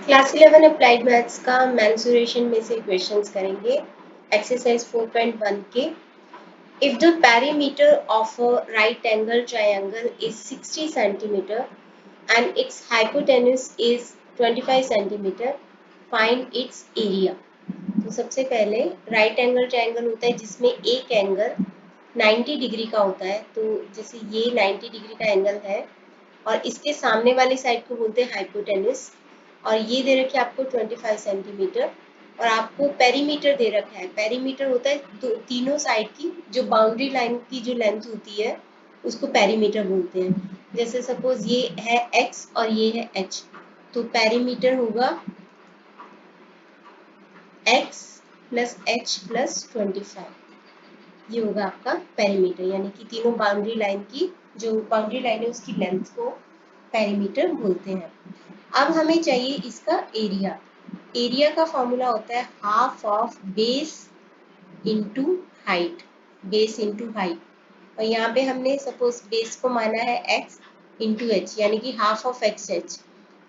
Class 11 applied maths का mensuration में से क्वेश्चंस करेंगे। एक्सरसाइज 4.1 के if the perimeter of a right angle triangle is 60 centimetre and it's hypotenuse is 25 centimetre, find its area. तो सबसे पहले राइट एंगल ट्रायंगल होता है जिसमें एक एंगल 90 डिग्री का होता है। तो जैसे ये 90 डिग्री का एंगल है और इसके सामने वाली साइड को बोलते हैं हाइपोटेन्यूज, और ये दे रखी है आपको 25 सेंटीमीटर, और आपको पेरीमीटर दे रखा है। पेरीमीटर होता है तीनों साइड की जो बाउंड्री लाइन की जो लेंथ होती है उसको पेरीमीटर बोलते हैं। जैसे सपोज ये है x और ये है h, तो पेरीमीटर होगा x प्लस h प्लस 25। ये होगा आपका पेरीमीटर, यानी कि तीनों बाउंड्री लाइन की जो बाउंड्री लाइन है उसकी लेंथ को पेरीमीटर बोलते हैं। अब हमें चाहिए इसका एरिया। एरिया का फॉर्मूला होता है half of base into height, base into height. और यहाँ पे हमने सपोज बेस को माना है x इंटू एच, यानी कि हाफ ऑफ एक्स एच।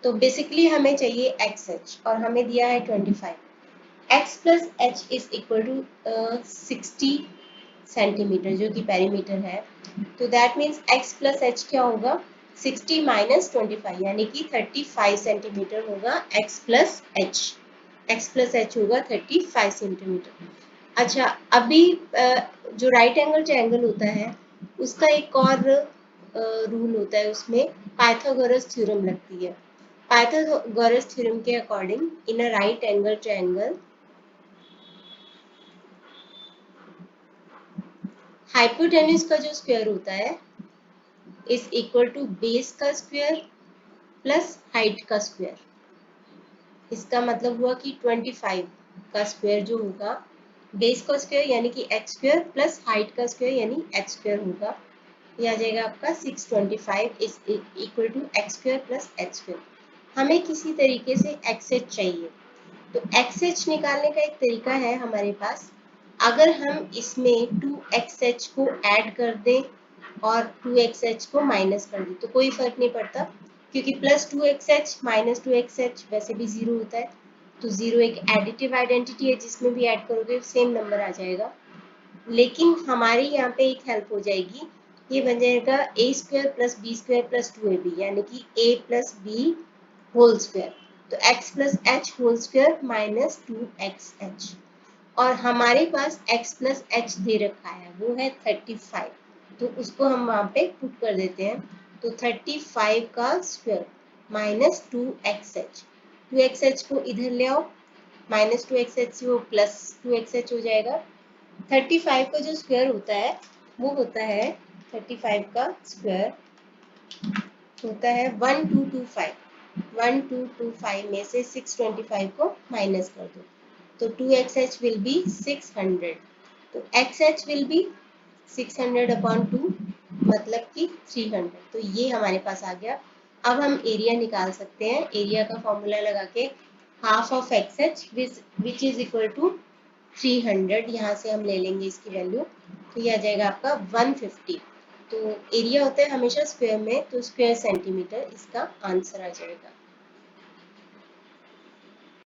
तो बेसिकली हमें चाहिए एक्स एच और हमें दिया है 25। x plus H is equal to 60 centimetre जो कि पेरीमीटर है। तो that means x plus H क्या होगा, 60 माइनस 25, यानी कि 35 सेंटीमीटर होगा x plus H. x plus H होगा 35 सेंटीमीटर। अच्छा, अभी जो राइट एंगल ट्रायंगल होता है उसका एक और रूल होता है, उसमें पाइथागोरस थ्योरम लगती है। पाइथागोरस थ्योरम के according in a right angle triangle hypotenuse का जो स्क्वायर होता है इज इक्वल टू बेस का स्क्वायर प्लस हाइट का स्क्वायर। इसका मतलब हुआ कि 25 का स्क्वायर जो होगा, बेस का स्क्वायर यानी कि एक्स स्क्वायर प्लस हाइट का स्क्वायर यानी एक्स स्क्वायर होगा। ये आ जाएगा आपका 625 is equal to X square plus X square. हमें किसी तरीके से एक्स एच चाहिए, तो एक्स एच निकालने का एक तरीका है हमारे पास। अगर हम इसमें 2xh को ऐड कर दें और 2xh को माइनस कर दें तो कोई फर्क नहीं पड़ता, क्योंकि प्लस 2xh माइनस 2xh वैसे भी जीरो होता है। तो जीरो एक एडिटिव आइडेंटिटी है, जिसमें भी ऐड करोगे सेम नंबर आ जाएगा। लेकिन हमारी यहाँ पे एक हेल्प हो जाएगी, ये बन जाएगा a square plus b square plus 2ab, यानी कि a plus b whole square. तो x plus h whole square minus 2xh, और हमारे पास x प्लस एच दे रखा है वो है 35, तो उसको हम वहाँ पे पुट कर देते हैं। तो 35 का स्क्वायर माइनस 2xh, 2xh को इधर ले आओ, माइनस 2xh से वो प्लस 2xh हो जाएगा। 35 का जो स्क्वायर होता है वो होता है 35 का स्क्वायर होता है 1225 में से 625 को माइनस कर दो, तो 2xh विल बी 600। तो xh विल बी 600 अपॉन 2, मतलब कि 300। तो ये हमारे पास आ गया। अब हम एरिया निकाल सकते हैं। एरिया का फॉर्मूला लगा के half of xh which is equal to 300, यहाँ से हम ले लेंगे इसकी वैल्यू, तो ये आ जाएगा आपका 150। तो एरिया होता है हमेशा स्क्वायर में, तो स्क्वायर सेंटीमीटर इसका आंसर आ जाएगा।